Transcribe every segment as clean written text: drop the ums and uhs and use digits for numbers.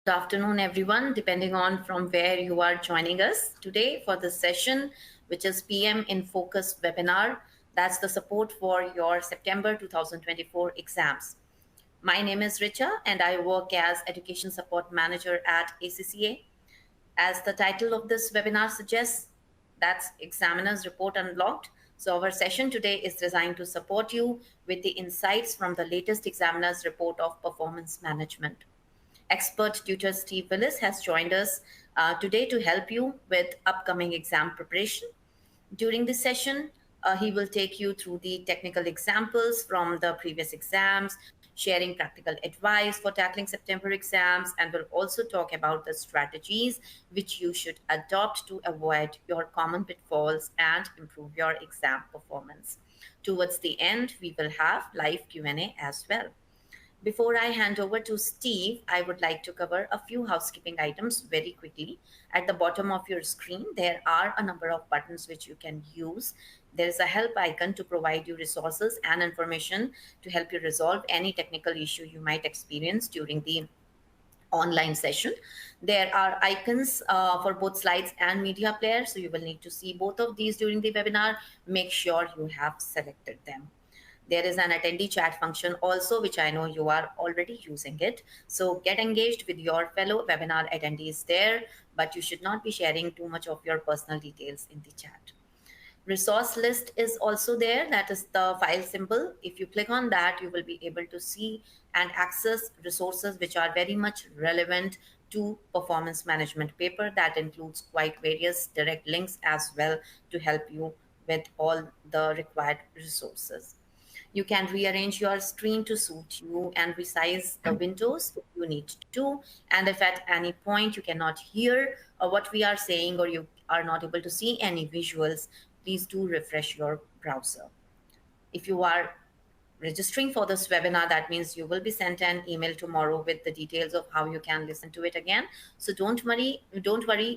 afternoon, everyone, depending on from where you are joining us today for this session, which is PM InFocus webinar. That's the support for your September 2024 exams. My name is Richa, and I work as Education Support Manager at ACCA. As the title of this webinar suggests, that's Examiner's Report Unlocked. So our session today is designed to support you with the insights from the latest Examiner's Report of Performance Management. Expert tutor Steve Willis has joined us today to help you with upcoming exam preparation. During this session, he will take you through the technical examples from the previous exams, sharing practical advice for tackling September exams, and will also talk about the strategies which you should adopt to avoid your common pitfalls and improve your exam performance. Towards the end, we will have live Q&A as well. Before I hand over to Steve, I would like to cover a few housekeeping items very quickly. At the bottom of your screen, there are a number of buttons which you can use. There is a help icon to provide you resources and information to help you resolve any technical issue you might experience during the online session. There are icons for both slides and media player, so you will need to see both of these during the webinar. Make sure you have selected them. There is an attendee chat function also, which I know you are already using it. So get engaged with your fellow webinar attendees there, but you should not be sharing too much of your personal details in the chat. Resource list is also there. That is the file symbol. If you click on that, you will be able to see and access resources which are very much relevant to performance management paper. That includes quite various direct links as well to help you with all the required resources. You can rearrange your screen to suit you and resize the windows if you need to. And if at any point you cannot hear what we are saying or you are not able to see any visuals, please do refresh your browser. If you are registering for this webinar, that means you will be sent an email tomorrow with the details of how you can listen to it again. So don't worry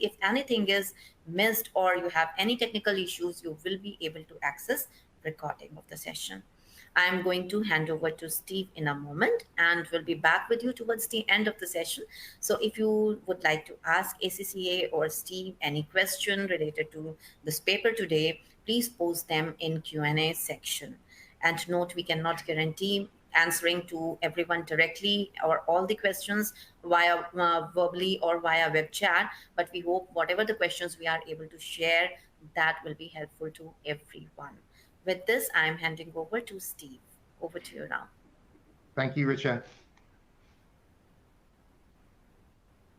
if anything is missed or you have any technical issues, you will be able to access recording of the session. I'm going to hand over to Steve in a moment and we'll be back with you towards the end of the session. So if you would like to ask ACCA or Steve any question related to this paper today, please post them in Q&A section. And note, we cannot guarantee answering to everyone directly or all the questions via verbally or via web chat, but we hope whatever the questions we are able to share, that will be helpful to everyone. With this, I'm handing over to Steve. Over to you now. Thank you, Richa.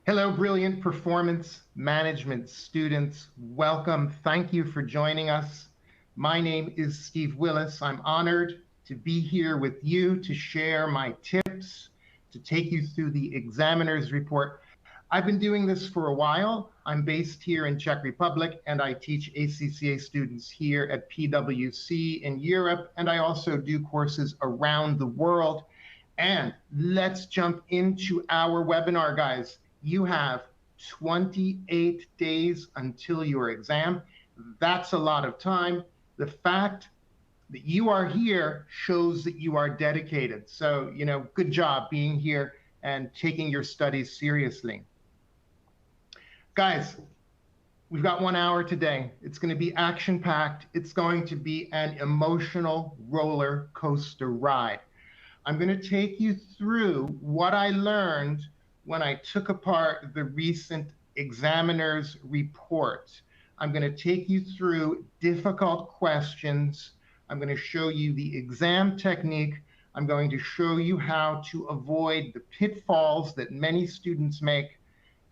Hello, brilliant performance management students. Welcome. Thank you for joining us. My name is Steve Willis. I'm honored to be here with you to share my tips, to take you through the examiner's report. I've been doing this for a while. I'm based here in Czech Republic, and I teach ACCA students here at PwC in Europe, and I also do courses around the world. And let's jump into our webinar, guys. You have 28 days until your exam. That's a lot of time. The fact that you are here shows that you are dedicated. So, good job being here and taking your studies seriously. Guys, we've got 1 hour today. It's going to be action-packed. It's going to be an emotional roller coaster ride. I'm going to take you through what I learned when I took apart the recent examiner's report. I'm going to take you through difficult questions. I'm going to show you the exam technique. I'm going to show you how to avoid the pitfalls that many students make.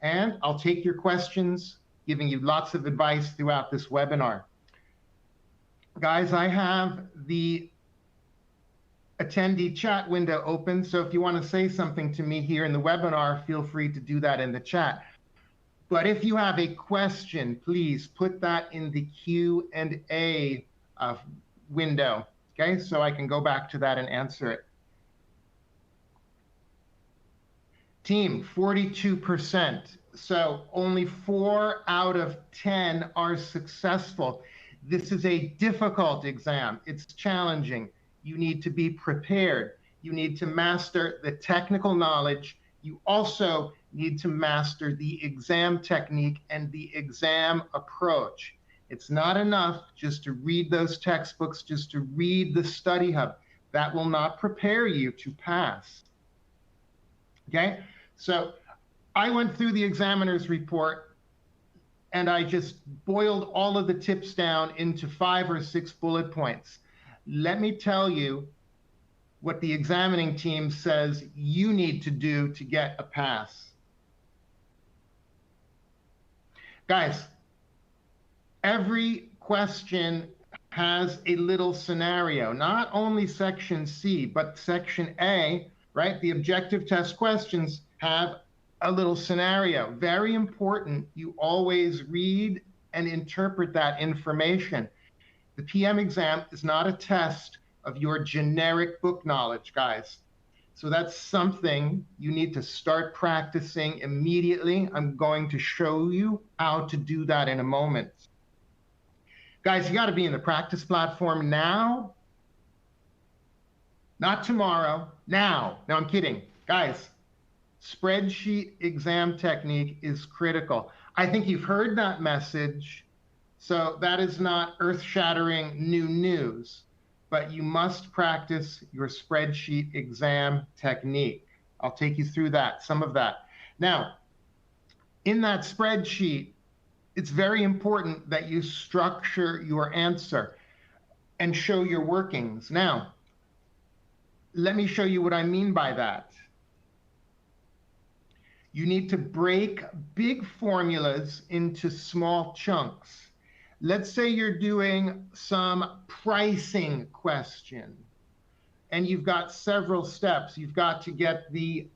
And I'll take your questions, giving you lots of advice throughout this webinar. Guys, I have the attendee chat window open, so if you want to say something to me here in the webinar, feel free to do that in the chat. But if you have a question, please put that in the Q&A window, okay? So I can go back to that and answer it. Team, 42%. So only 4 out of 10 are successful. This is a difficult exam. It's challenging. You need to be prepared. You need to master the technical knowledge. You also need to master the exam technique and the exam approach. It's not enough just to read those textbooks, just to read the study hub. That will not prepare you to pass. Okay, so I went through the examiner's report and I just boiled all of the tips down into 5 or 6 bullet points. Let me tell you what the examining team says you need to do to get a pass. Guys, every question has a little scenario, not only section C, but section A, right? The objective test questions have a little scenario. Very important, you always read and interpret that information. The PM exam is not a test of your generic book knowledge, guys. So that's something you need to start practicing immediately. I'm going to show you how to do that in a moment. Guys, you got to be in the practice platform now, not tomorrow, now. No, I'm kidding. Guys, spreadsheet exam technique is critical. I think you've heard that message, so that is not earth-shattering new news, but you must practice your spreadsheet exam technique. I'll take you through that, some of that. Now, in that spreadsheet, it's very important that you structure your answer and show your workings. Now, let me show you what I mean by that. You need to break big formulas into small chunks. Let's say you're doing some pricing question and you've got several steps. You've got to get the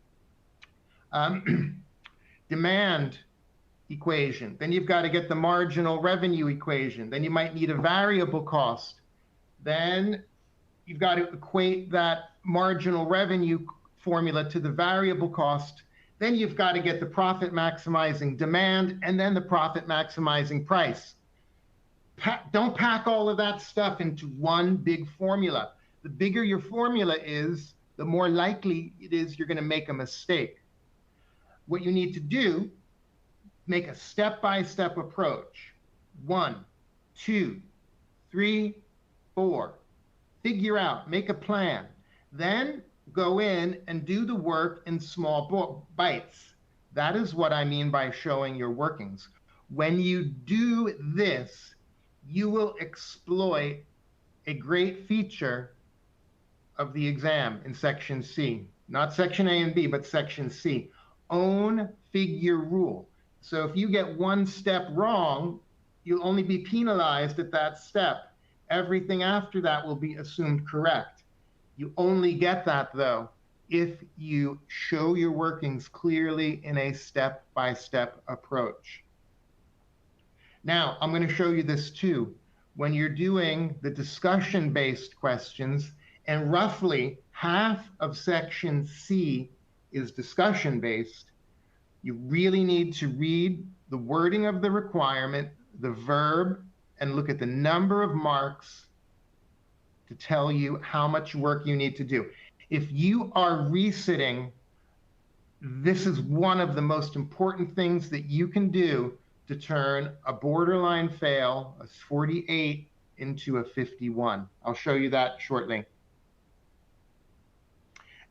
demand equation. Then you've got to get the marginal revenue equation. Then you might need a variable cost. Then you've got to equate that marginal revenue formula to the variable cost. Then you've got to get the profit maximizing demand and then the profit maximizing price. Don't pack all of that stuff into one big formula. The bigger your formula is, the more likely it is you're going to make a mistake. What you need to do, make a step-by-step approach. 1, 2, 3, 4. Figure out, make a plan. Then go in and do the work in small bites. That is what I mean by showing your workings. When you do this, you will exploit a great feature of the exam in section C. Not section A and B, but section C. Own figure rule. So if you get one step wrong, you'll only be penalized at that step. Everything after that will be assumed correct. You only get that, though, if you show your workings clearly in a step-by-step approach. Now, I'm going to show you this too. When you're doing the discussion-based questions, and roughly half of section C is discussion-based, you really need to read the wording of the requirement, the verb, and look at the number of marks to tell you how much work you need to do. If you are resitting, this is one of the most important things that you can do to turn a borderline fail, a 48, into a 51. I'll show you that shortly.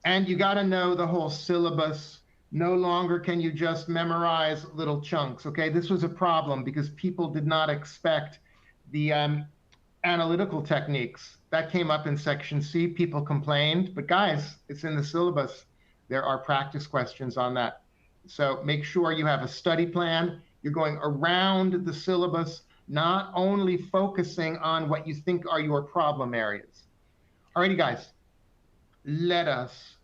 And you got to know the whole syllabus. No longer can you just memorize little chunks, okay? This was a problem because people did not expect the analytical techniques. That came up in section C. People complained, but guys, it's in the syllabus. There are practice questions on that. So make sure you have a study plan. You're going around the syllabus, not only focusing on what you think are your problem areas. Alrighty, guys, let us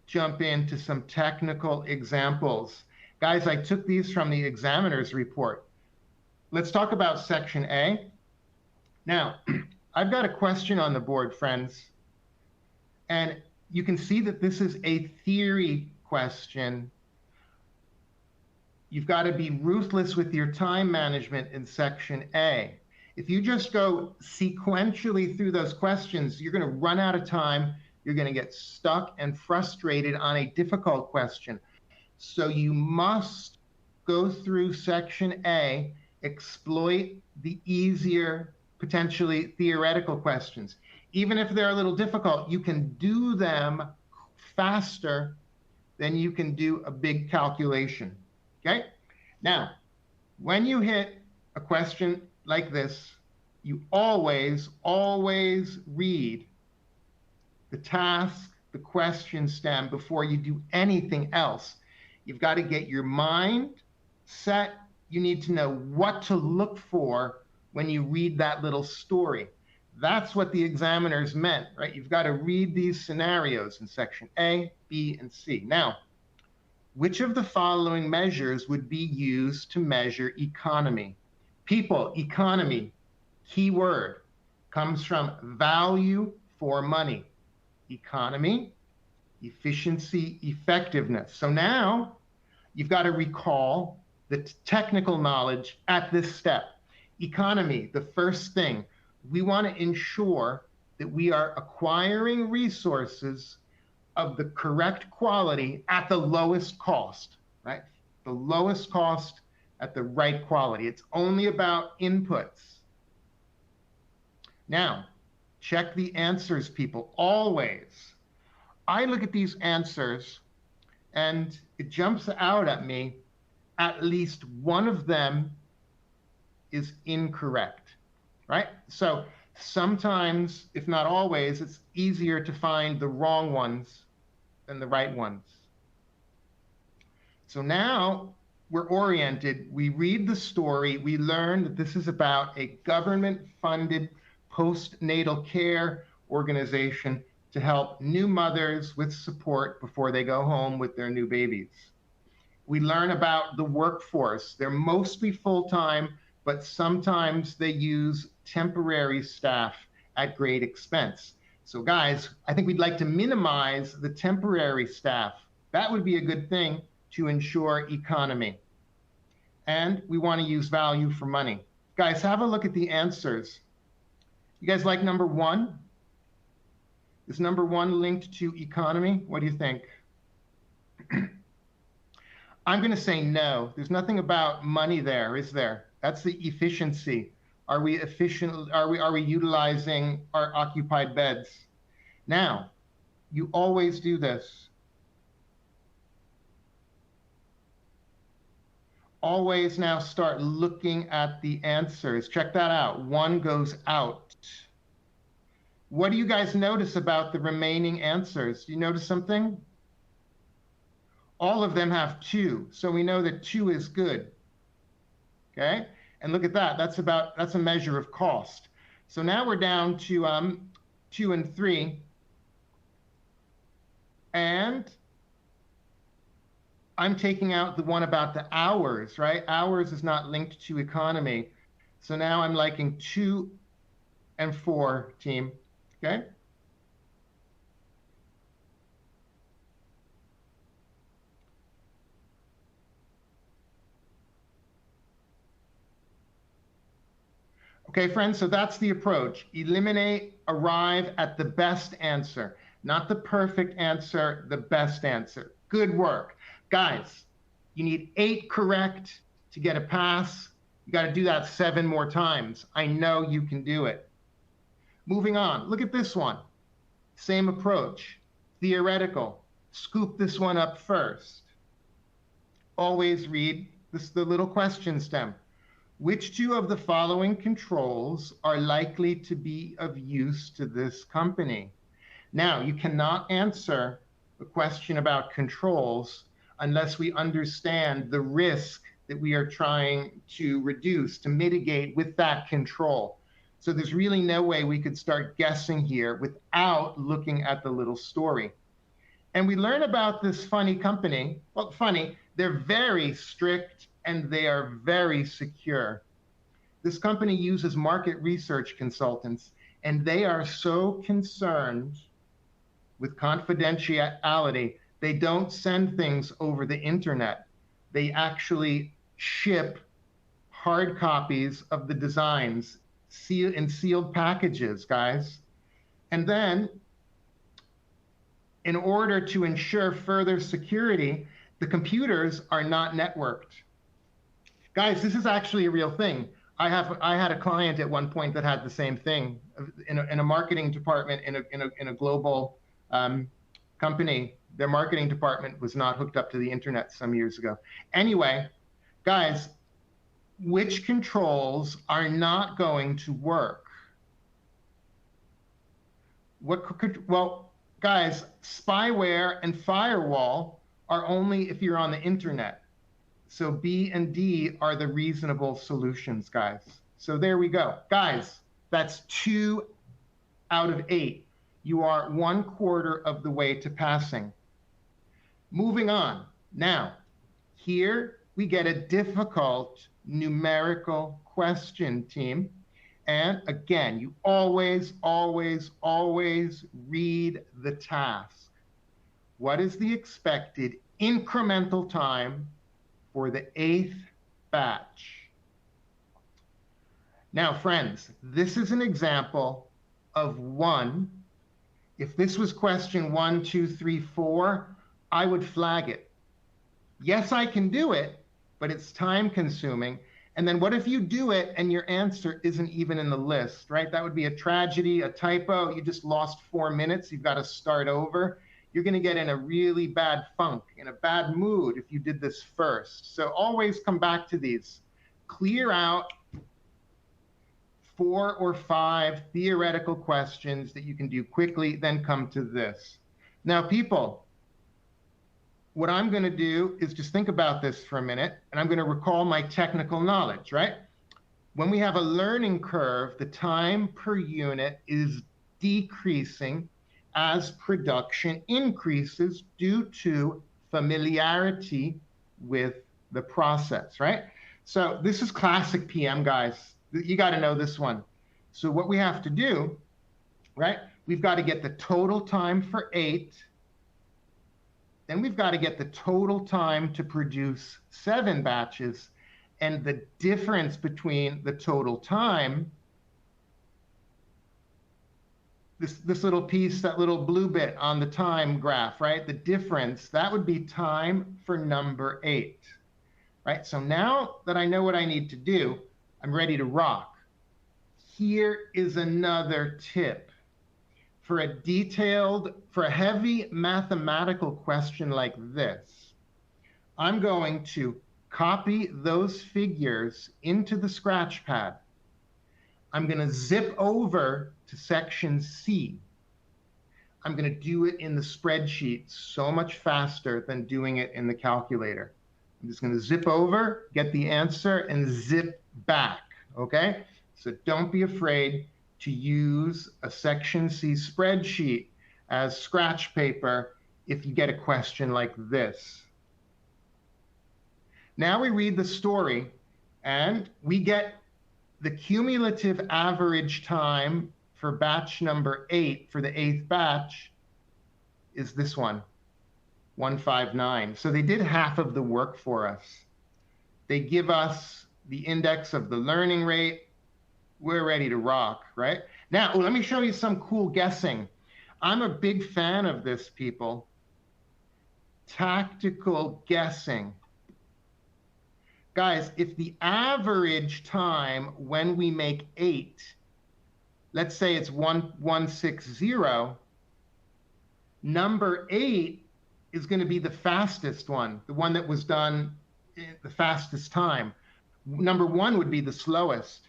jump into some technical examples. Guys, I took these from the examiner's report. Let's talk about section A. Now, I've got a question on the board, friends, and you can see that this is a theory question. You've got to be ruthless with your time management in section A. If you just go sequentially through those questions, you're going to run out of time. You're going to get stuck and frustrated on a difficult question. So you must go through section A, exploit the easier, potentially theoretical questions. Even if they're a little difficult, you can do them faster than you can do a big calculation, okay? Now, when you hit a question like this, you always read the task, the question stem before you do anything else. You've got to get your mind set. You need to know what to look for when you read that little story. That's what the examiners meant, right? You've got to read these scenarios in section A, B, and C. Now, which of the following measures would be used to measure economy? People, economy, key word, comes from value for money. Economy, efficiency, effectiveness. So now you've got to recall the technical knowledge at this step. Economy, the first thing, we want to ensure that we are acquiring resources of the correct quality at the lowest cost, right? The lowest cost at the right quality. It's only about inputs. Now, check the answers, people, always. I look at these answers and it jumps out at me, at least one of them is incorrect, right? So sometimes, if not always, it's easier to find the wrong ones than the right ones. So now we're oriented, we read the story, we learn that this is about a government-funded postnatal care organization to help new mothers with support before they go home with their new babies. We learn about the workforce. They're mostly full-time, but sometimes they use temporary staff at great expense. So guys, I think we'd like to minimize the temporary staff. That would be a good thing to ensure economy. And we want to use value for money. Guys, have a look at the answers. You guys like number one? Is number one linked to economy? What do you think? I'm going to say no. There's nothing about money there, is there? That's the efficiency. Are we efficient? Are we utilizing our occupied beds? Now, you always do this. Always now start looking at the answers. Check that out. One goes out. What do you guys notice about the remaining answers? Do you notice something? All of them have 2, so we know that 2 is good. Okay, and look at that. That's a measure of cost. So now we're down to 2 and 3, and I'm taking out the one about the hours, right? Hours is not linked to economy. So now I'm liking 2 and 4, team. Okay. Okay, friends, so that's the approach. Eliminate, arrive at the best answer. Not the perfect answer, the best answer. Good work. Guys, you need 8 correct to get a pass. You got to do that 7 more times. I know you can do it. Moving on, look at this one. Same approach, theoretical. Scoop this one up first. Always read the little question stem. Which 2 of the following controls are likely to be of use to this company? Now, you cannot answer a question about controls unless we understand the risk that we are trying to reduce, to mitigate with that control. So there's really no way we could start guessing here without looking at the little story. And we learn about this funny company. Well, funny, they're very strict and they are very secure. This company uses market research consultants, and they are so concerned with confidentiality, they don't send things over the internet. They actually ship hard copies of the designs in sealed packages, guys. And then, in order to ensure further security, the computers are not networked. Guys, this is actually a real thing. I had a client at one point that had the same thing in a marketing department in a global company. Their marketing department was not hooked up to the internet some years ago. Anyway, guys, which controls are not going to work? Well, guys, spyware and firewall are only if you're on the internet. So B and D are the reasonable solutions, guys. So there we go. Guys, that's 2 out of 8. You are 1/4 of the way to passing. Moving on. Now, here we get a difficult numerical question, team. And again, you always, always, always read the task. What is the expected incremental time for the 8th batch? Now, friends, this is an example of 1. If this was question 1, 2, 3, 4, I would flag it. Yes, I can do it, but it's time consuming. And then what if you do it and your answer isn't even in the list, right? That would be a tragedy, a typo. You just lost 4 minutes. You've got to start over. You're going to get in a really bad funk, in a bad mood if you did this first. So always come back to these. Clear out 4 or 5 theoretical questions that you can do quickly, then come to this. Now, people, what I'm going to do is just think about this for a minute, and I'm going to recall my technical knowledge, right? When we have a learning curve, the time per unit is decreasing as production increases due to familiarity with the process, right? So this is classic PM, guys. You got to know this one. So what we have to do, right? We've got to get the total time for 8. Then we've got to get the total time to produce 7 batches. And the difference between the total time, this little piece, that little blue bit on the time graph, right? The difference, that would be time for number 8, right? So now that I know what I need to do, I'm ready to rock. Here is another tip. For a heavy mathematical question like this, I'm going to copy those figures into the scratch pad. I'm going to zip over to section C. I'm going to do it in the spreadsheet so much faster than doing it in the calculator. I'm just going to zip over, get the answer, and zip back, okay? So don't be afraid to use a section C spreadsheet as scratch paper if you get a question like this. Now we read the story, and we get the cumulative average time for batch number 8 for the 8th batch is this one, 159. So they did half of the work for us. They give us the index of the learning rate. We're ready to rock, right? Now, let me show you some cool guessing. I'm a big fan of this, people. Tactical guessing. Guys, if the average time when we make 8, let's say it's 160, number 8 is going to be the fastest one, the one that was done the fastest time. Number 1 would be the slowest.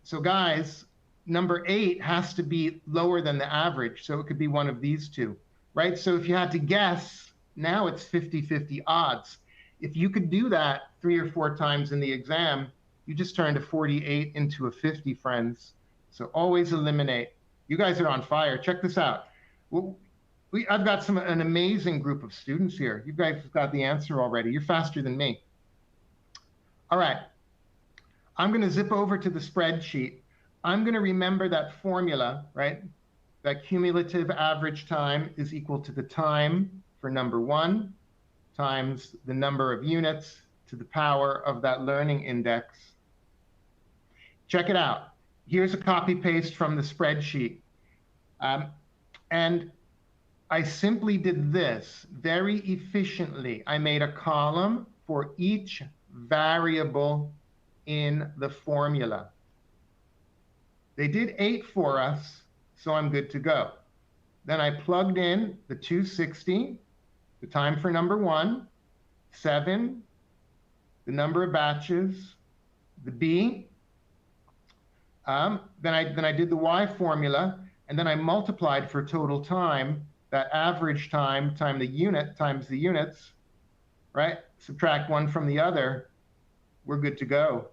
So guys, number 8 has to be lower than the average. So it could be one of these two, right? So if you had to guess, now it's 50-50 odds. If you could do that 3 or 4 times in the exam, you just turned a 48 into a 50, friends. So always eliminate. You guys are on fire. Check this out. I've got an amazing group of students here. You guys have got the answer already. You're faster than me. All right. I'm going to zip over to the spreadsheet. I'm going to remember that formula, right? That cumulative average time is equal to the time for number 1 times the number of units to the power of that learning index. Check it out. Here's a copy paste from the spreadsheet. And I simply did this very efficiently. I made a column for each variable in the formula. They did 8 for us, so I'm good to go. Then I plugged in the 260, the time for number 1, 7, the number of batches, the B. Then I did the Y formula, and then I multiplied for total time, that average time times the units, right? Subtract one from the other, we're good to go.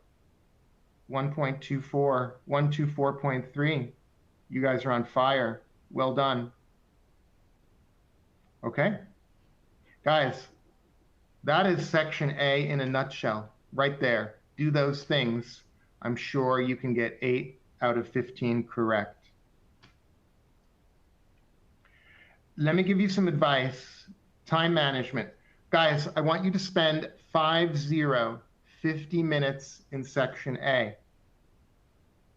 1.24, 124.3. You guys are on fire. Well done. Okay? Guys, that is section A in a nutshell, right there. Do those things. I'm sure you can get 8 out of 15 correct. Let me give you some advice. Time management. Guys, I want you to spend 50 minutes in section A.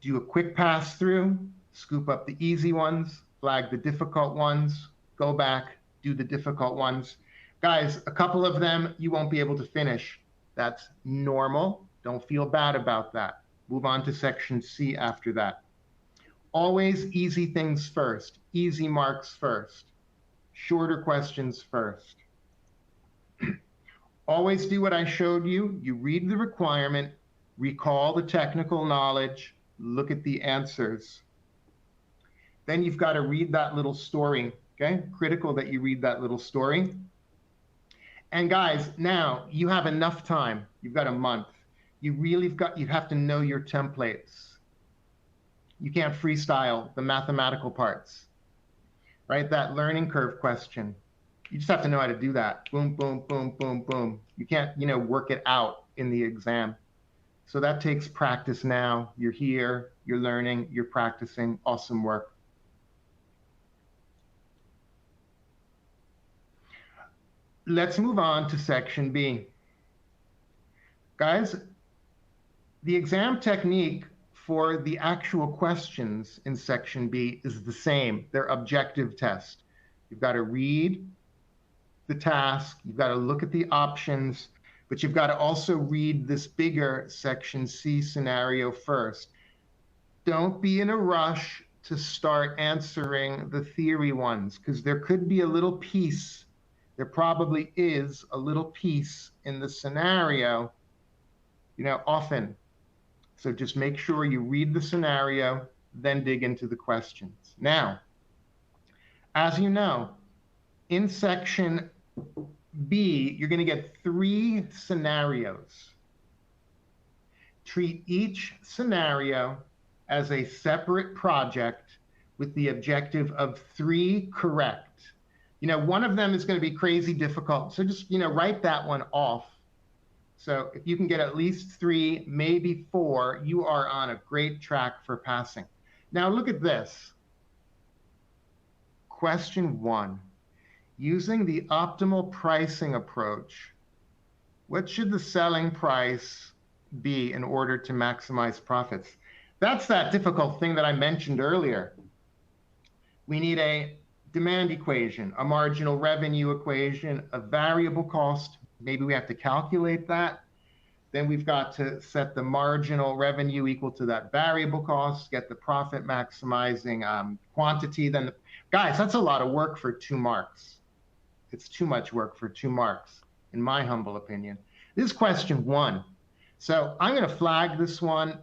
Do a quick pass through, scoop up the easy ones, flag the difficult ones, go back, do the difficult ones. Guys, a couple of them you won't be able to finish. That's normal. Don't feel bad about that. Move on to section C after that. Always easy things first, easy marks first, shorter questions first. Always do what I showed you. You read the requirement, recall the technical knowledge, look at the answers. Then you've got to read that little story, okay? Critical that you read that little story. And guys, now you have enough time. You've got a month. You have to know your templates. You can't freestyle the mathematical parts, right? That learning curve question. You just have to know how to do that. Boom, boom, boom, boom, boom. You can't, work it out in the exam. So that takes practice now. You're here, you're learning, you're practicing. Awesome work. Let's move on to section B. Guys, the exam technique for the actual questions in section B is the same. They're objective test. You've got to read the task, you've got to look at the options, but you've got to also read this bigger section C scenario first. Don't be in a rush to start answering the theory ones, because there could be a little piece, there probably is a little piece in the scenario, often. So just make sure you read the scenario, then dig into the questions. Now, as you know, in section B, you're going to get 3 scenarios. Treat each scenario as a separate project with the objective of 3 correct. One of them is going to be crazy difficult, so just, write that one off. So if you can get at least 3, maybe 4, you are on a great track for passing. Now look at this. Question 1. Using the optimal pricing approach, what should the selling price be in order to maximize profits? That's that difficult thing that I mentioned earlier. We need a demand equation, a marginal revenue equation, a variable cost. Maybe we have to calculate that. Then we've got to set the marginal revenue equal to that variable cost, get the profit maximizing quantity. Guys, that's a lot of work for 2 marks. It's too much work for 2 marks, in my humble opinion. This is question 1. So I'm going to flag this one,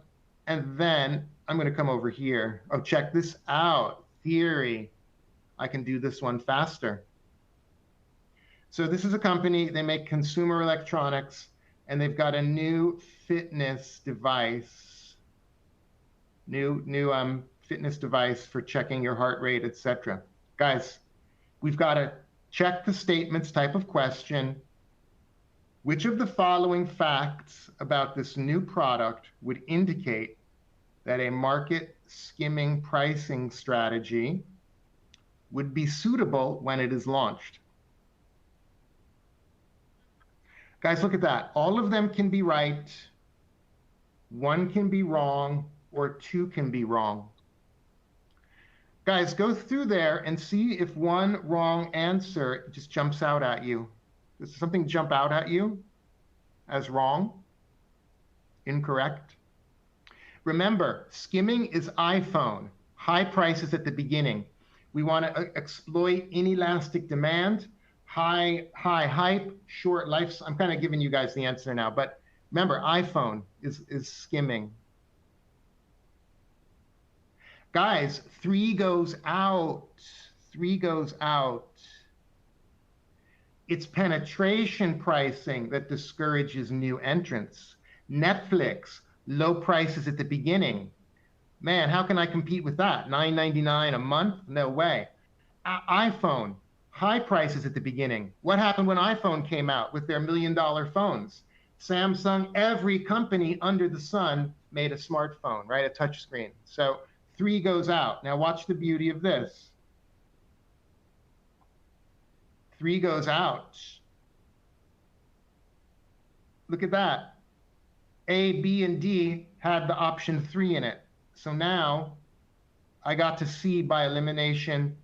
and then I'm going to come over here. Oh, check this out. Theory. I can do this one faster. So this is a company, they make consumer electronics, and they've got a new fitness device, new fitness device for checking your heart rate, etc. Guys, we've got to check the statements type of question. Which of the following facts about this new product would indicate that a market skimming pricing strategy would be suitable when it is launched? Guys, look at that. All of them can be right, 1 can be wrong, or 2 can be wrong. Guys, go through there and see if one wrong answer just jumps out at you. Does something jump out at you as wrong, incorrect? Remember, skimming is iPhone, high prices at the beginning. We want to exploit inelastic demand, high hype, short life. I'm kind of giving you guys the answer now, but remember, iPhone is skimming. Guys, 3 goes out. 3 goes out. It's penetration pricing that discourages new entrants. Netflix, low prices at the beginning. Man, how can I compete with that? $9.99 a month? No way. iPhone, high prices at the beginning. What happened when iPhone came out with their $1 million phones? Samsung, every company under the sun made a smartphone, right? A touchscreen. So 3 goes out. Now watch the beauty of this. 3 goes out. Look at that. A, B, and D had the option 3 in it. So now I got to C by elimination.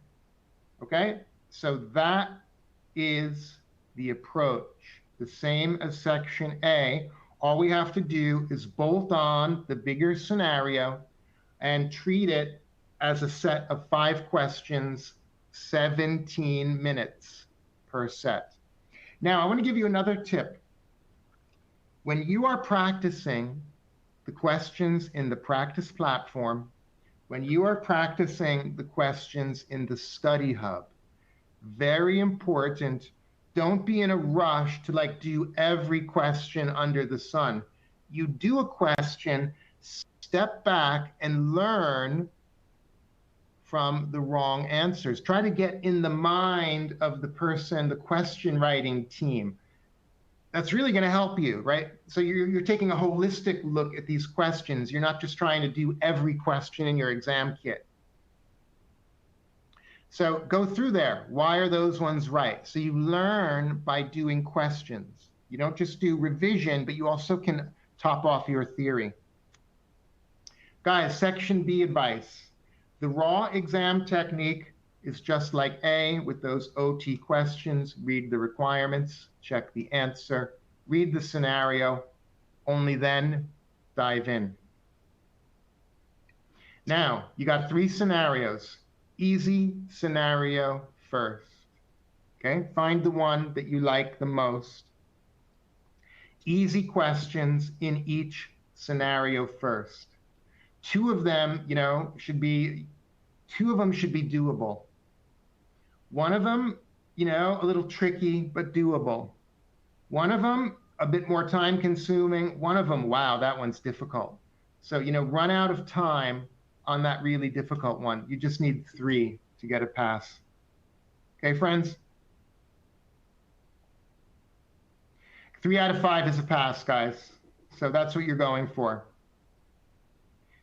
Okay? So that is the approach. The same as section A. All we have to do is bolt on the bigger scenario and treat it as a set of 5 questions, 17 minutes per set. Now, I want to give you another tip. When you are practicing the questions in the practice platform, when you are practicing the questions in the study hub, very important, don't be in a rush to do every question under the sun. You do a question, step back and learn from the wrong answers. Try to get in the mind of the person, the question writing team. That's really going to help you, right? So you're taking a holistic look at these questions. You're not just trying to do every question in your exam kit. So go through there. Why are those ones right? So you learn by doing questions. You don't just do revision, but you also can top off your theory. Guys, section B advice. The raw exam technique is just like A with those OT questions. Read the requirements, check the answer, read the scenario, only then dive in. Now, you got 3 scenarios. Easy scenario first. Okay, find the one that you like the most. Easy questions in each scenario first. 2 of them, should be doable. One of them, a little tricky, but doable. One of them, a bit more time consuming. One of them, wow, that one's difficult. So, run out of time on that really difficult one. You just need 3 to get a pass. Okay, friends? 3 out of 5 is a pass, guys. So that's what you're going for.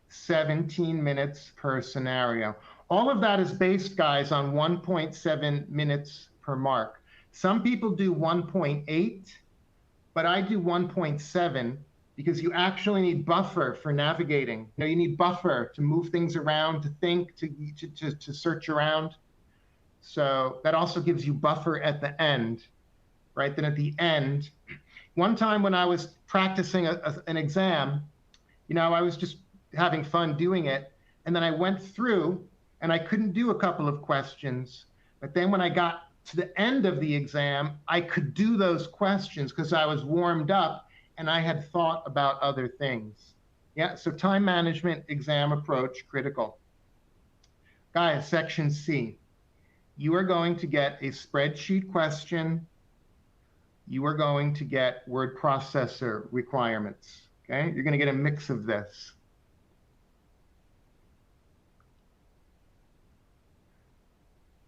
17 minutes per scenario. All of that is based, guys, on 1.7 minutes per mark. Some people do 1.8, but I do 1.7 because you actually need buffer for navigating. You need buffer to move things around, to think, to search around. So that also gives you buffer at the end, right? Then at the end, one time when I was practicing an exam, I was just having fun doing it. And then I went through and I couldn't do a couple of questions. But then when I got to the end of the exam, I could do those questions because I was warmed up and I had thought about other things. Yeah, so time management, exam approach, critical. Guys, section C. You are going to get a spreadsheet question. You are going to get word processor requirements. Okay, you're going to get a mix of this.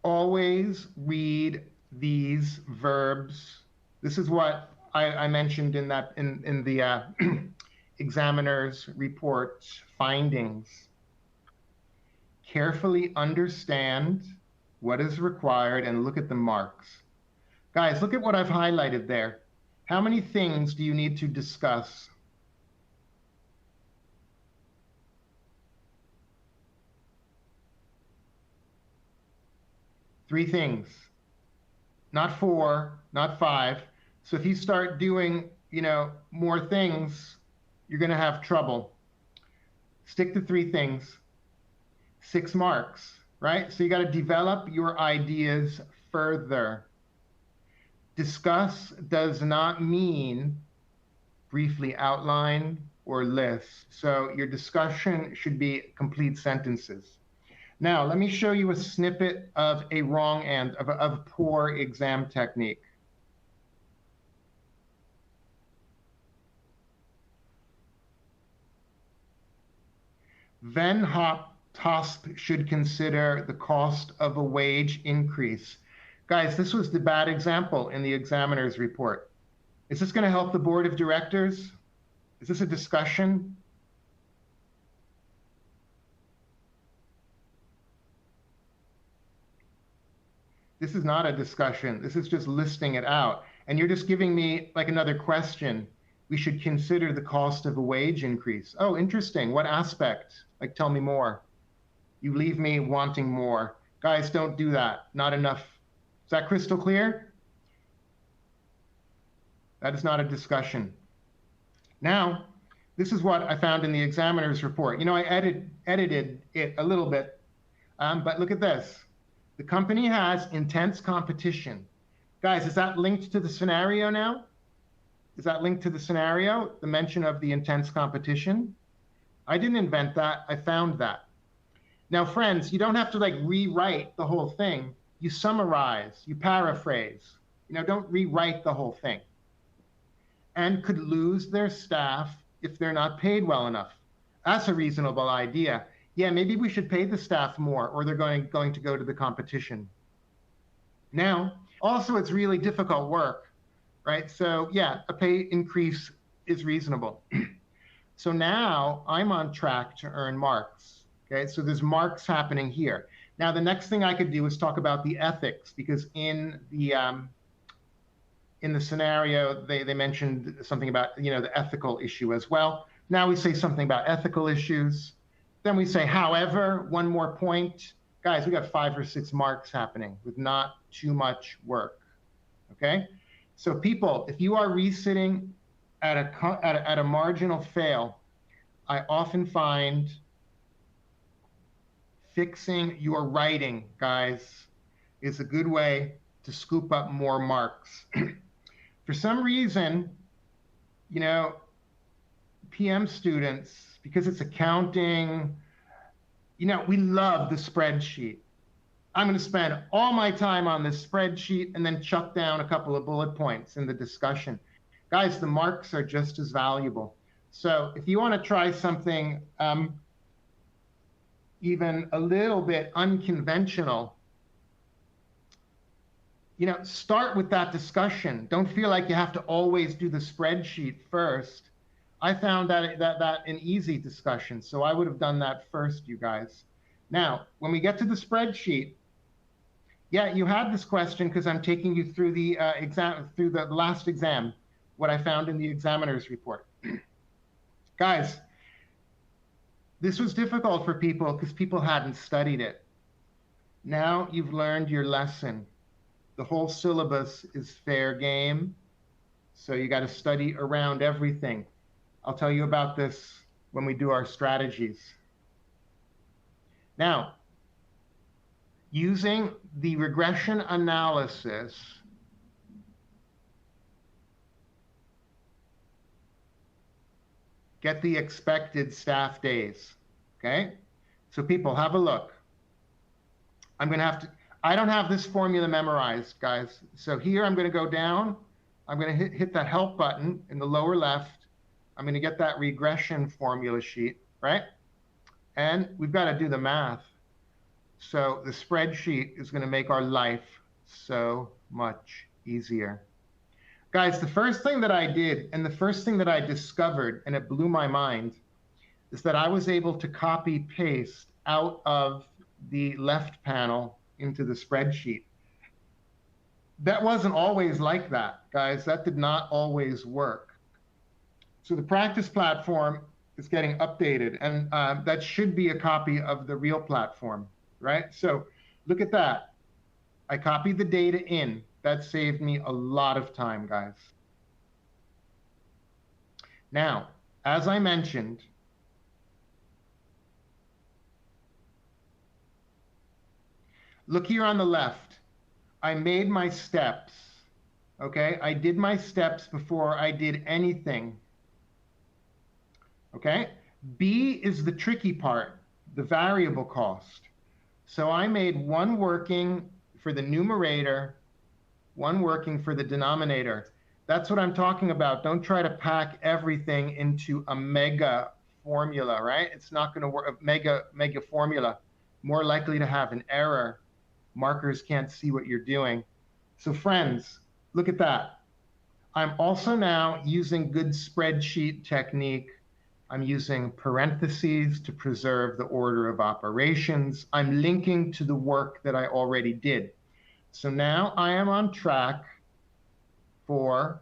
Always read these verbs. This is what I mentioned in the examiner's report findings. Carefully understand what is required and look at the marks. Guys, look at what I've highlighted there. How many things do you need to discuss? 3 things, not 4, not 5. So if you start doing, more things, you're going to have trouble. Stick to 3 things, 6 marks, right? So you got to develop your ideas further. Discuss does not mean briefly outline or list. So your discussion should be complete sentences. Now, let me show you a snippet of a wrong and of a poor exam technique. Van Tosp should consider the cost of a wage increase. Guys, this was the bad example in the examiner's report. Is this going to help the board of directors? Is this a discussion? This is not a discussion. This is just listing it out. And you're just giving me like another question. We should consider the cost of a wage increase. Oh, interesting. What aspect? Like, tell me more. You leave me wanting more. Guys, don't do that. Not enough. Is that crystal clear? That is not a discussion. Now, this is what I found in the examiner's report. I edited it a little bit, but look at this. The company has intense competition. Guys, is that linked to the scenario now? Is that linked to the scenario, the mention of the intense competition? I didn't invent that. I found that. Now, friends, you don't have to rewrite the whole thing. You summarize, you paraphrase. Don't rewrite the whole thing. And could lose their staff if they're not paid well enough. That's a reasonable idea. Yeah, maybe we should pay the staff more, or they're going to go to the competition. Now, also, it's really difficult work, right? So yeah, a pay increase is reasonable. So now I'm on track to earn marks, okay? So there's marks happening here. Now, the next thing I could do is talk about the ethics, because in the scenario, they mentioned something about, the ethical issue as well. Now we say something about ethical issues. Then we say, however, one more point. Guys, we got 5 or 6 marks happening with not too much work, okay? So people, if you are resitting at a marginal fail, I often find fixing your writing, guys, is a good way to scoop up more marks. For some reason, PM students, because it's accounting, we love the spreadsheet. I'm going to spend all my time on this spreadsheet and then chuck down a couple of bullet points in the discussion. Guys, the marks are just as valuable. So if you want to try something even a little bit unconventional, start with that discussion. Don't feel like you have to always do the spreadsheet first. I found that an easy discussion, so I would have done that first, you guys. Now, when we get to the spreadsheet, yeah, you had this question because I'm taking you through the last exam, what I found in the examiner's report. Guys, this was difficult for people because people hadn't studied it. Now you've learned your lesson. The whole syllabus is fair game, so you got to study around everything. I'll tell you about this when we do our strategies. Now, using the regression analysis, get the expected staff days, okay? So people, have a look. I don't have this formula memorized, guys. So here I'm going to go down. I'm going to hit that help button in the lower left. I'm going to get that regression formula sheet, right? And we've got to do the math. So the spreadsheet is going to make our life so much easier. Guys, the first thing that I did and the first thing that I discovered, and it blew my mind, is that I was able to copy paste out of the left panel into the spreadsheet. That wasn't always like that, guys. That did not always work. So the practice platform is getting updated, and that should be a copy of the real platform, right? So look at that. I copied the data in. That saved me a lot of time, guys. Now, as I mentioned, look here on the left. I made my steps, okay? I did my steps before I did anything, okay? B is the tricky part, the variable cost. So I made one working for the numerator, one working for the denominator. That's what I'm talking about. Don't try to pack everything into a mega formula, right? It's not going to work. A mega formula, more likely to have an error. Markers can't see what you're doing. So friends, look at that. I'm also now using good spreadsheet technique. I'm using parentheses to preserve the order of operations. I'm linking to the work that I already did. So now I am on track for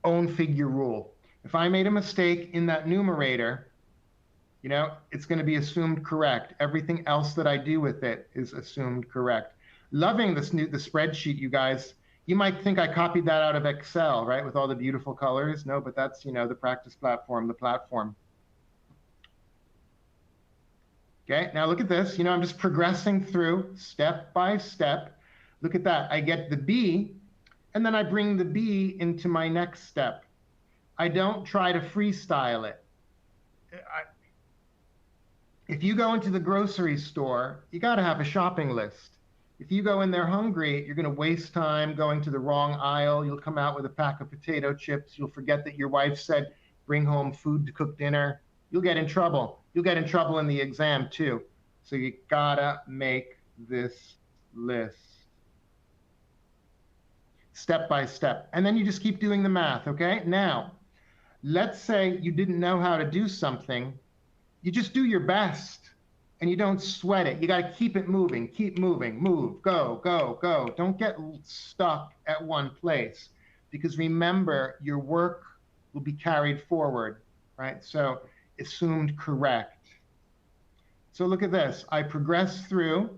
own figure rule. If I made a mistake in that numerator, you know, it's going to be assumed correct. Everything else that I do with it is assumed correct. Loving the spreadsheet, you guys. You might think I copied that out of Excel, right, with all the beautiful colors. No, but that's, you know, the practice platform, the platform. Okay, now look at this. You know, I'm just progressing through step by step. Look at that. I get the B, and then I bring the B into my next step. I don't try to freestyle it. If you go into the grocery store, you got to have a shopping list. If you go in there hungry, you're going to waste time going to the wrong aisle. You'll come out with a pack of potato chips. You'll forget that your wife said, bring home food to cook dinner. You'll get in trouble. You'll get in trouble in the exam too. So you gotta make this list step by step. And then you just keep doing the math, okay? Now, let's say you didn't know how to do something. You just do your best and you don't sweat it. You gotta keep it moving, move, go, go, go. Don't get stuck at one place, because remember, your work will be carried forward, right? So assumed correct. So look at this. I progress through.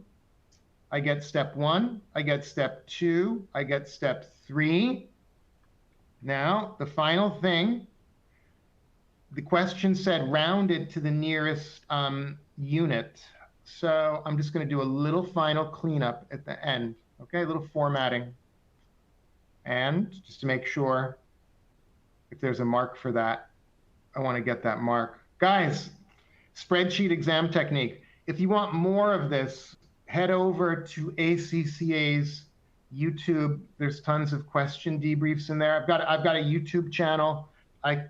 I get step 1. I get step 2. I get step 3. Now, the final thing, the question said round it to the nearest unit. So I'm just going to do a little final cleanup at the end. Okay, a little formatting. And just to make sure if there's a mark for that, I want to get that mark. Guys, spreadsheet exam technique. If you want more of this, head over to ACCA's YouTube. There's tons of question debriefs in there. I've got a YouTube channel. I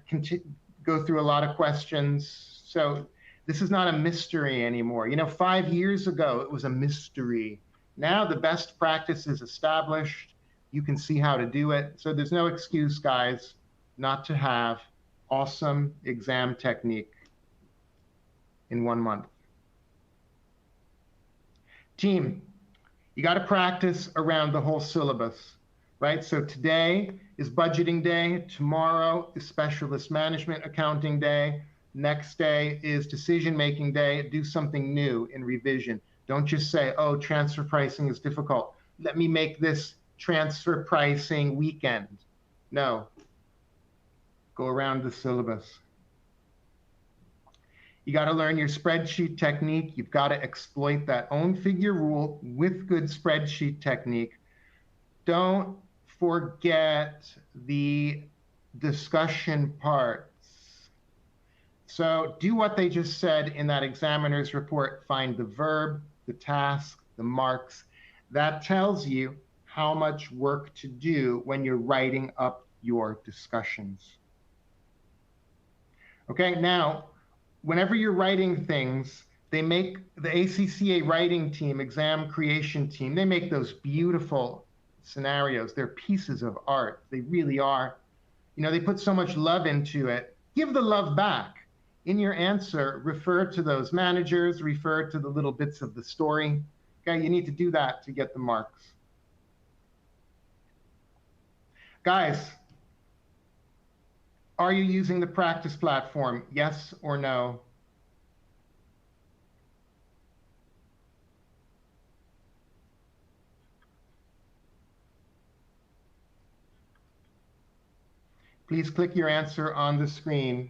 go through a lot of questions. So this is not a mystery anymore. You know, 5 years ago, it was a mystery. Now the best practice is established. You can see how to do it. So there's no excuse, guys, not to have awesome exam technique in 1 month. Team, you got to practice around the whole syllabus, right? So today is budgeting day. Tomorrow is specialist management accounting day. Next day is decision-making day. Do something new in revision. Don't just say, oh, transfer pricing is difficult. Let me make this transfer pricing weekend. No. Go around the syllabus. You got to learn your spreadsheet technique. You've got to exploit that own figure rule with good spreadsheet technique. Don't forget the discussion parts. So do what they just said in that examiner's report. Find the verb, the task, the marks. That tells you how much work to do when you're writing up your discussions. Okay, now, whenever you're writing things, they make the ACCA writing team, exam creation team, they make those beautiful scenarios. They're pieces of art. They really are. You know, they put so much love into it. Give the love back. In your answer, refer to those managers, refer to the little bits of the story. Okay, you need to do that to get the marks. Guys, are you using the practice platform? Yes or no? Please click your answer on the screen.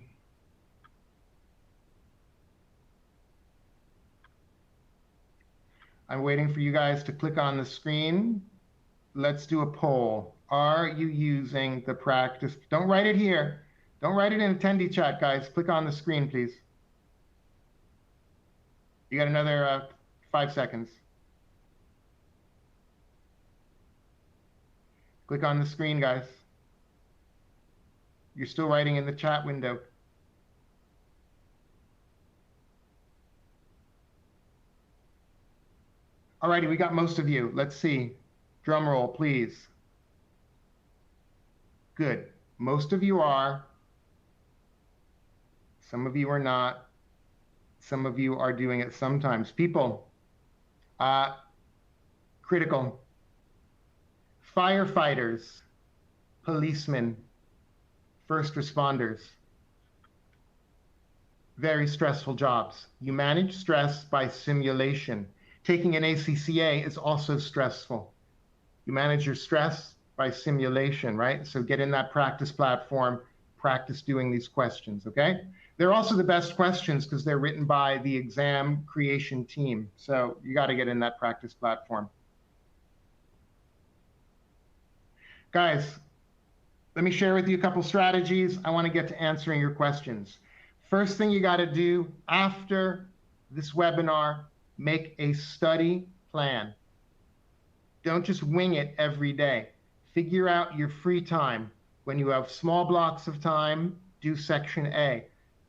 I'm waiting for you guys to click on the screen. Let's do a poll. Are you using the practice? Don't write it here. Don't write it in attendee chat, guys. Click on the screen, please. You got another 5 seconds. Click on the screen, guys. You're still writing in the chat window. All righty, we got most of you. Let's see. Drum roll, please. Good. Most of you are. Some of you are not. Some of you are doing it sometimes. People, critical. Firefighters, policemen, first responders. Very stressful jobs. You manage stress by simulation. Taking an ACCA is also stressful. You manage your stress by simulation, right? So get in that practice platform, practice doing these questions, okay? They're also the best questions because they're written by the exam creation team. So you got to get in that practice platform. Guys, let me share with you a couple strategies. I want to get to answering your questions. First thing you got to do after this webinar, make a study plan. Don't just wing it every day. Figure out your free time. When you have small blocks of time, do section A.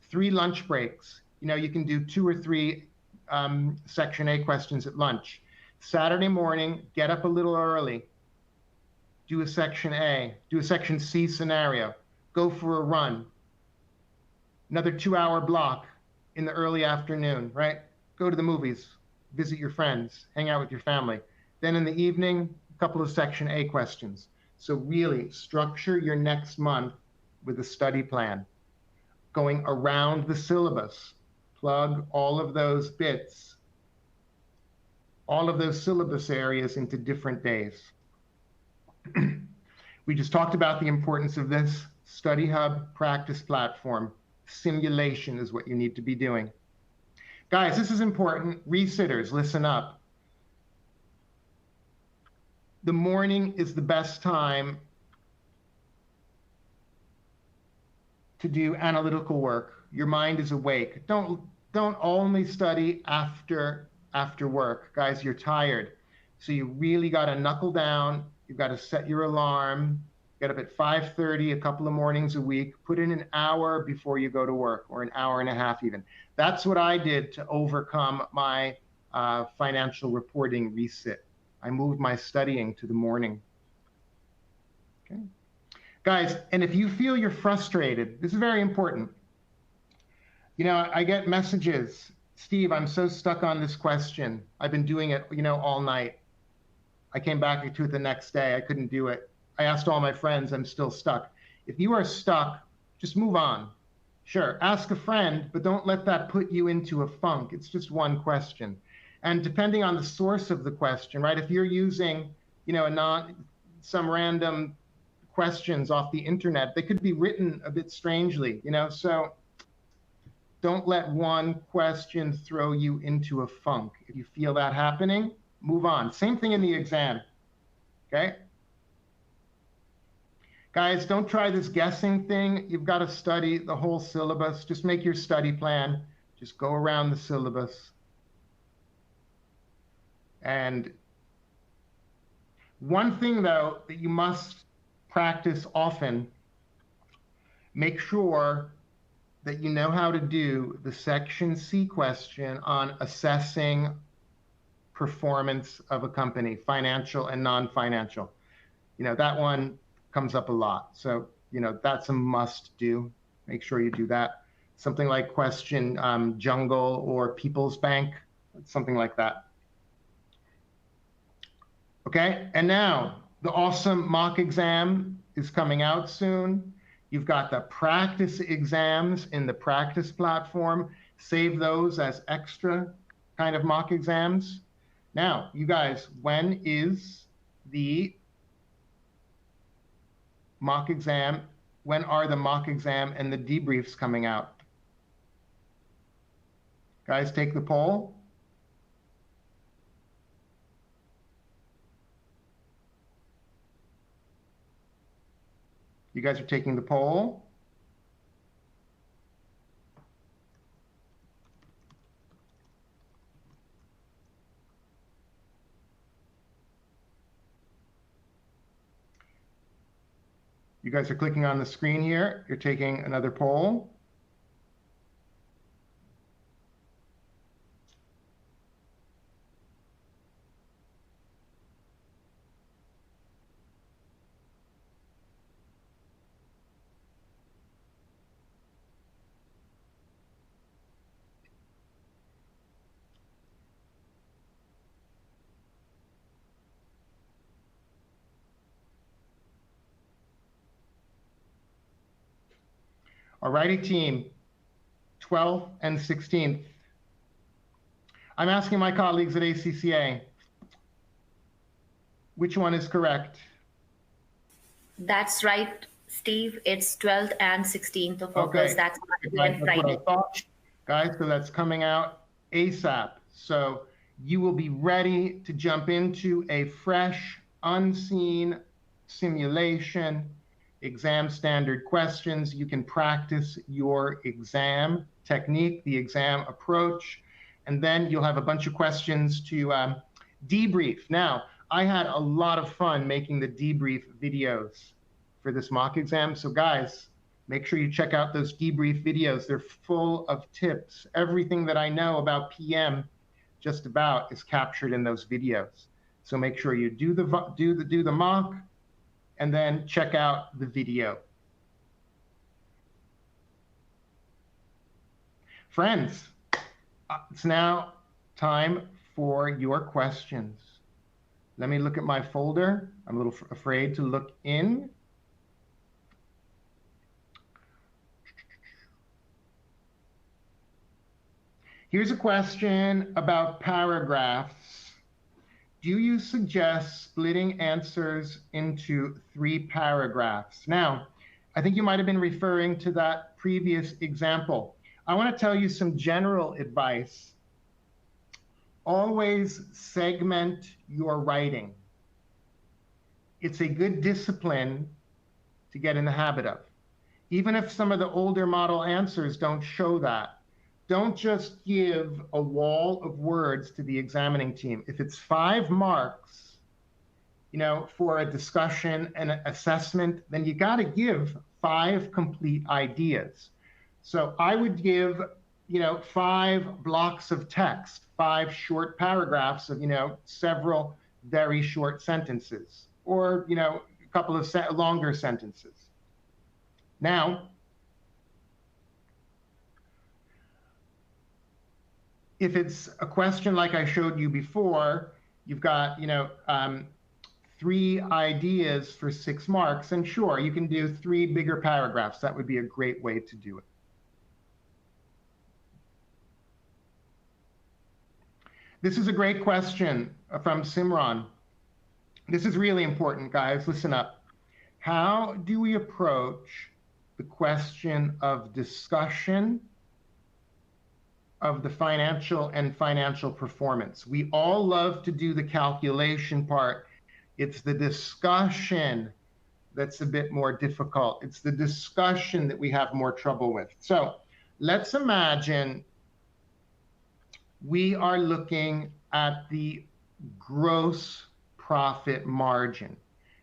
3 lunch breaks. You know, you can do 2 or 3 section A questions at lunch. Saturday morning, get up a little early. Do a section A, do a section C scenario. Go for a run. Another 2-hour block in the early afternoon, right? Go to the movies, visit your friends, hang out with your family. Then in the evening, a couple of section A questions. So really structure your next month with a study plan. Going around the syllabus, plug all of those bits, all of those syllabus areas into different days. We just talked about the importance of this Study Hub practice platform. Simulation is what you need to be doing. Guys, this is important. Resitters, listen up. The morning is the best time to do analytical work. Your mind is awake. Don't only study after work. Guys, you're tired. So you really got to knuckle down. You've got to set your alarm. Get up at 5:30 a couple of mornings a week. Put in an hour before you go to work, or an hour and a half even. That's what I did to overcome my financial reporting resit. I moved my studying to the morning. Okay. Guys, and if you feel you're frustrated, this is very important. You know, I get messages, Steve, I'm so stuck on this question. I've been doing it, you know, all night. I came back to it the next day. I couldn't do it. I asked all my friends, I'm still stuck. If you are stuck, just move on. Sure, ask a friend, but don't let that put you into a funk. It's just one question. And depending on the source of the question, right? If you're using, you know, some random questions off the internet, they could be written a bit strangely, you know? So don't let one question throw you into a funk. If you feel that happening, move on. Same thing in the exam, okay? Guys, don't try this guessing thing. You've got to study the whole syllabus. Just make your study plan. Just go around the syllabus. And one thing, though, that you must practice often, make sure that you know how to do the Section C question on assessing performance of a company, financial and non-financial. You know, that one comes up a lot. So, you know, that's a must do. Make sure you do that. Something like question Jungle or People's Bank, something like that. Okay, and now the awesome mock exam is coming out soon. You've got the practice exams in the practice platform. Save those as extra kind of mock exams. Now, you guys, when is the mock exam when are the mock exam and the debriefs coming out? Guys, take the poll. You guys are taking the poll. You guys are clicking on the screen here. You're taking another poll. Alrighty, team, 12th and 16th. I'm asking my colleagues at ACCA, which one is correct? That's right, Steve. It's 12th and 16th of August. Okay. That's That's Friday. what I thought. Guys, so that's coming out ASAP. So you will be ready to jump into a fresh, unseen simulation, exam standard questions. You can practice your exam technique, the exam approach, and then you'll have a bunch of questions to debrief. Now, I had a lot of fun making the debrief videos for this mock exam. So guys, make sure you check out those debrief videos. They're full of tips. Everything that I know about PM just about is captured in those videos. So make sure you do the mock and then check out the video. Friends, it's now time for your questions. Let me look at my folder. I'm a little afraid to look in. Here's a question about paragraphs. Do you suggest splitting answers into 3 paragraphs? Now, I think you might have been referring to that previous example. I want to tell you some general advice. Always segment your writing. It's a good discipline to get in the habit of. Even if some of the older model answers don't show that, don't just give a wall of words to the examining team. If it's 5 marks, for a discussion and assessment, then you got to give 5 complete ideas. So I would give, 5 blocks of text, 5 short paragraphs of, several very short sentences, or, a couple of longer sentences. Now, if it's a question like I showed you before, you've got, 3 ideas for 6 marks, and sure, you can do 3 bigger paragraphs. That would be a great way to do it. This is a great question from Simran. This is really important, guys. Listen up. How do we approach the question of discussion of the financial and financial performance? We all love to do the calculation part. It's the discussion that's a bit more difficult. It's the discussion that we have more trouble with. So let's imagine we are looking at the gross profit margin,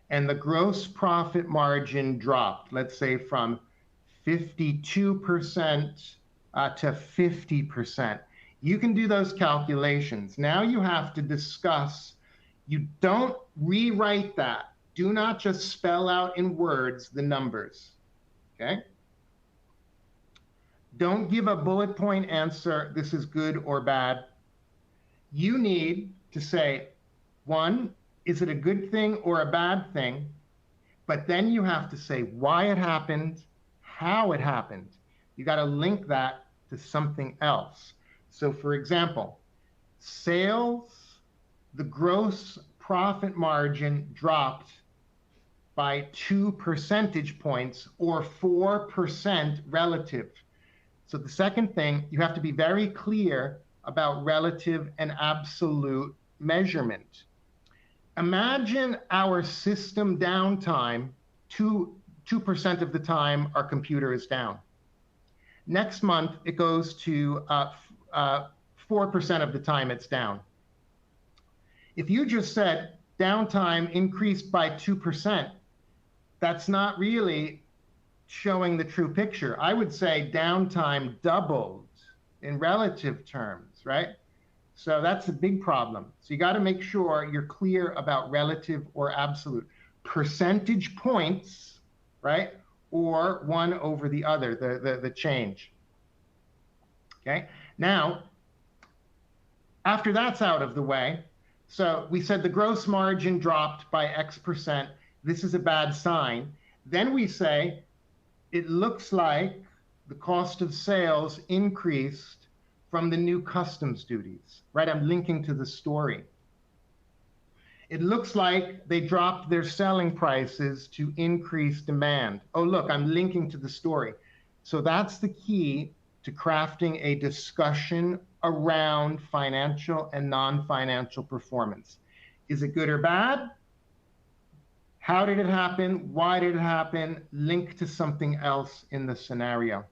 and the gross profit margin dropped, let's say from 52% to 50%. You can do those calculations. Now you have to discuss. You don't rewrite that. Do not just spell out in words the numbers, okay? Don't give a bullet point answer, this is good or bad. You need to say, 1, is it a good thing or a bad thing? But then you have to say why it happened, how it happened. You got to link that to something else. So for example, sales, the gross profit margin dropped by 2 percentage points or 4% relative. So the second thing, you have to be very clear about relative and absolute measurement. Imagine our system downtime, 2% of the time our computer is down. Next month, it goes to 4% of the time it's down. If you just said downtime increased by 2%, that's not really showing the true picture. I would say downtime doubled in relative terms, right? So that's a big problem. So you got to make sure you're clear about relative or absolute percentage points, right? Or one over the other, the change. Okay. Now, after that's out of the way, so we said the gross margin dropped by X%. This is a bad sign. Then we say, it looks like the cost of sales increased from the new customs duties, right? I'm linking to the story. It looks like they dropped their selling prices to increase demand. Oh, look, I'm linking to the story. So that's the key to crafting a discussion around financial and non-financial performance. Is it good or bad? How did it happen? Why did it happen? Link to something else in the scenario.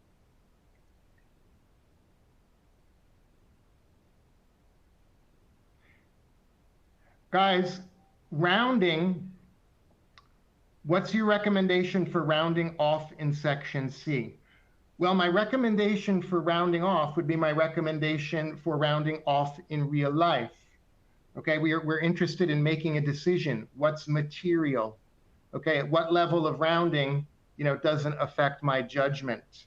Guys, rounding, what's your recommendation for rounding off in section C? Well, my recommendation for rounding off would be my recommendation for rounding off in real life. Okay, we're interested in making a decision. What's material? Okay, at what level of rounding, doesn't affect my judgment?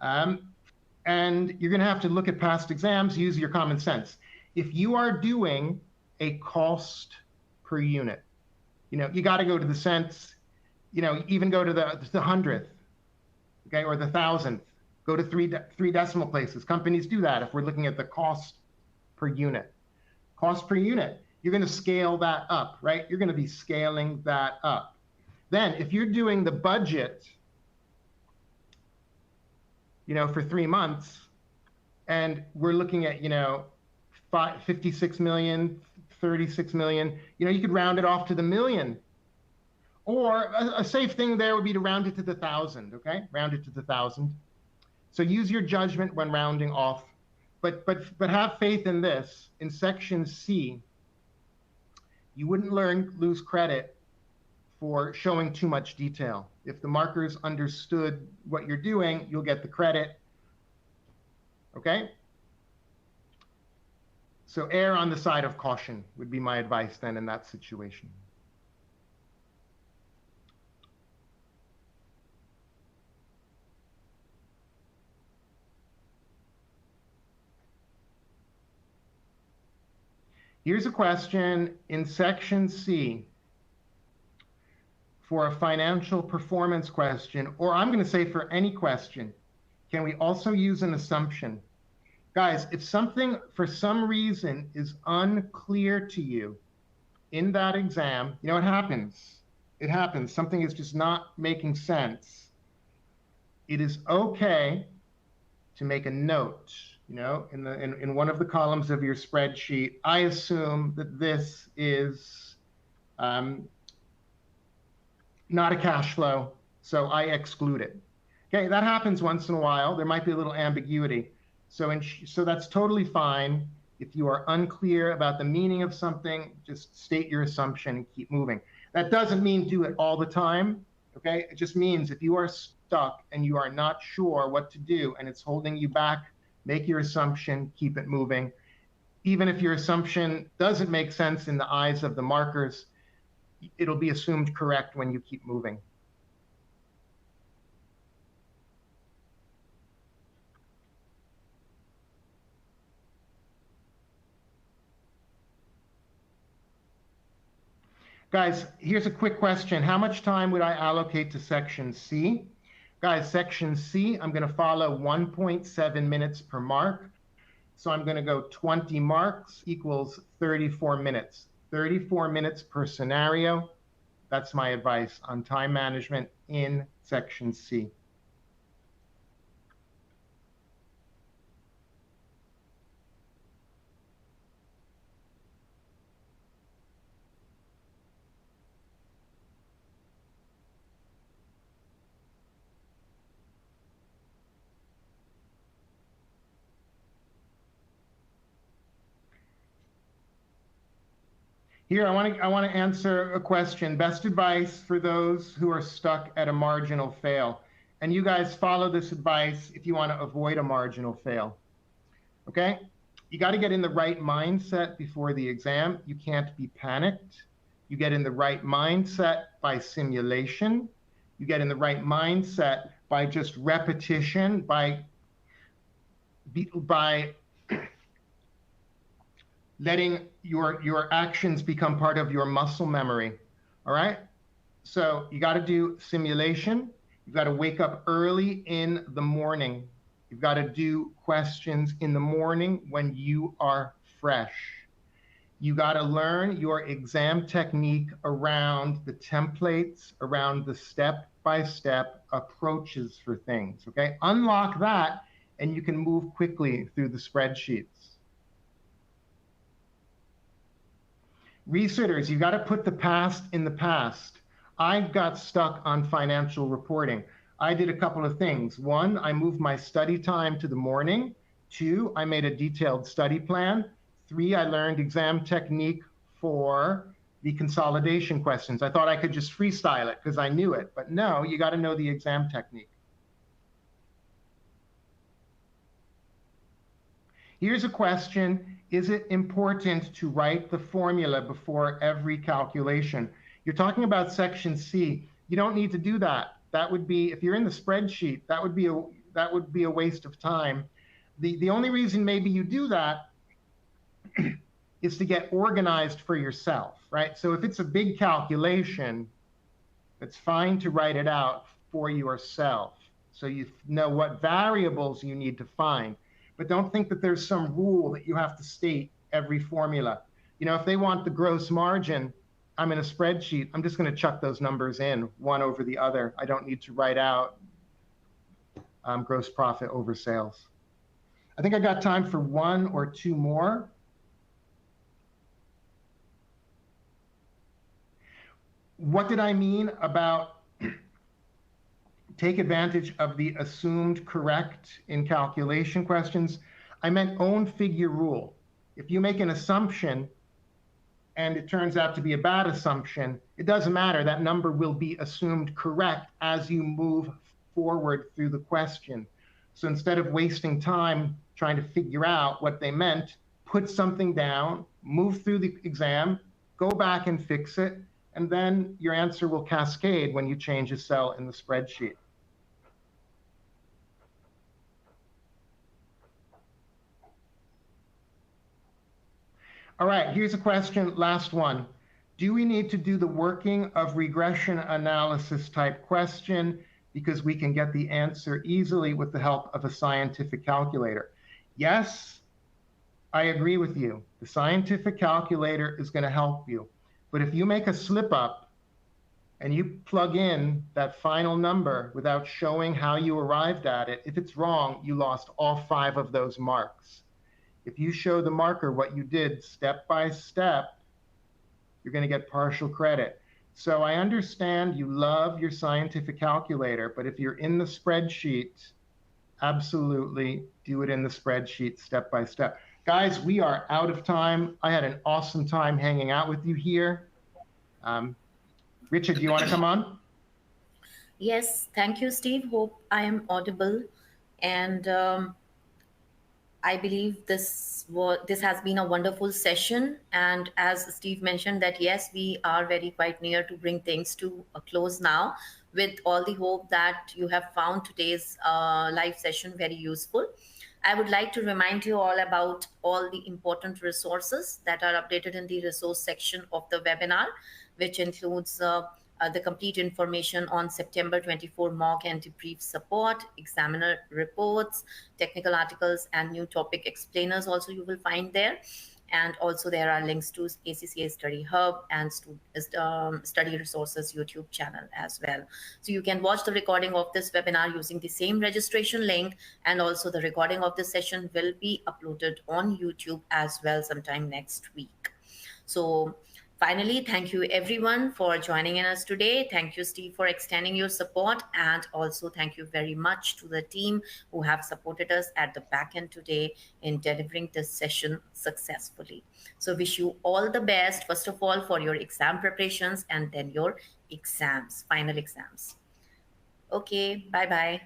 And you're going to have to look at past exams, use your common sense. If you are doing a cost per unit, you got to go to the cents, even go to the hundredth, okay, or the thousandth. Go to three decimal places. Companies do that if we're looking at the cost per unit. Cost per unit, you're going to scale that up, right? You're going to be scaling that up. Then if you're doing the budget, for 3 months, and we're looking at, 56 million, 36 million, you could round it off to the million. Or a safe thing there would be to round it to the 1,000, okay? Round it to the 1,000. So use your judgment when rounding off. But have faith in this. In section C, you wouldn't lose credit for showing too much detail. If the markers understood what you're doing, you'll get the credit. Okay? So err on the side of caution would be my advice then in that situation. Here's a question in section C for a financial performance question, or I'm going to say for any question. Can we also use an assumption? Guys, if something for some reason is unclear to you in that exam, it happens. It happens. Something is just not making sense. It is okay to make a note. In one of the columns of your spreadsheet, I assume that this is not a cash flow, so I exclude it. Okay, that happens once in a while. There might be a little ambiguity. So that's totally fine. If you are unclear about the meaning of something, just state your assumption and keep moving. That doesn't mean do it all the time, okay? It just means if you are stuck and you are not sure what to do and it's holding you back, make your assumption, keep it moving. Even if your assumption doesn't make sense in the eyes of the markers, it'll be assumed correct when you keep moving. Guys, here's a quick question. How much time would I allocate to section C? Guys, section C, I'm going to follow 1.7 minutes per mark. So I'm going to go 20 marks equals 34 minutes. 34 minutes per scenario. That's my advice on time management in section C. Here, I want to answer a question. Best advice for those who are stuck at a marginal fail. And you guys follow this advice if you want to avoid a marginal fail. Okay? You got to get in the right mindset before the exam. You can't be panicked. You get in the right mindset by simulation. You get in the right mindset by just repetition, by letting your actions become part of your muscle memory. All right? So you got to do simulation. You've got to wake up early in the morning. You've got to do questions in the morning when you are fresh. You got to learn your exam technique around the templates, around the step-by-step approaches for things, okay? Unlock that, and you can move quickly through the spreadsheets. Researchers, you got to put the past in the past. I got stuck on financial reporting. I did a couple of things. One, I moved my study time to the morning. Two, I made a detailed study plan. Three, I learned exam technique for the consolidation questions. I thought I could just freestyle it because I knew it, but no, you got to know the exam technique. Here's a question. Is it important to write the formula before every calculation? You're talking about section C. You don't need to do that. That would be, if you're in the spreadsheet, that would be a waste of time. The only reason maybe you do that is to get organized for yourself, right? So if it's a big calculation, it's fine to write it out for yourself, so you know what variables you need to find. But don't think that there's some rule that you have to state every formula. You know, if they want the gross margin, I'm in a spreadsheet, I'm just going to chuck those numbers in one over the other. I don't need to write out gross profit over sales. I think I got time for one or two more. What did I mean about take advantage of the assumed correct in calculation questions? I meant own figure rule. If you make an assumption and it turns out to be a bad assumption, it doesn't matter. That number will be assumed correct as you move forward through the question. So instead of wasting time trying to figure out what they meant, put something down, move through the exam, go back and fix it, and then your answer will cascade when you change a cell in the spreadsheet. All right, here's a question, last one. Do we need to do the working of regression analysis type question because we can get the answer easily with the help of a scientific calculator? Yes, I agree with you. The scientific calculator is going to help you. But if you make a slip up and you plug in that final number without showing how you arrived at it, if it's wrong, you lost all 5 of those marks. If you show the marker what you did step by step, you're going to get partial credit. So I understand you love your scientific calculator, but if you're in the spreadsheet, absolutely do it in the spreadsheet step by step. Guys, we are out of time. I had an awesome time hanging out with you here. Richard, do you want to come on? Yes, thank you, Steve. Hope I am audible. And I believe this has been a wonderful session. And as Steve mentioned that, yes, we are very quite near to bring things to a close now, with all the hope that you have found today's live session very useful. I would like to remind you all about all the important resources that are updated in the resource section of the webinar, which includes the complete information on September 24 mock and debrief support, examiner reports, technical articles, and new topic explainers also you will find there. And also there are links to ACCA Study Hub and Study Resources YouTube channel as well. So you can watch the recording of this webinar using the same registration link, and also the recording of this session will be uploaded on YouTube as well sometime next week. So finally, thank you everyone for joining in us today. Thank you, Steve, for extending your support. And also thank you very much to the team who have supported us at the back end today in delivering this session successfully. So wish you all the best, first of all, for your exam preparations and then your exams, final exams. Okay, bye-bye.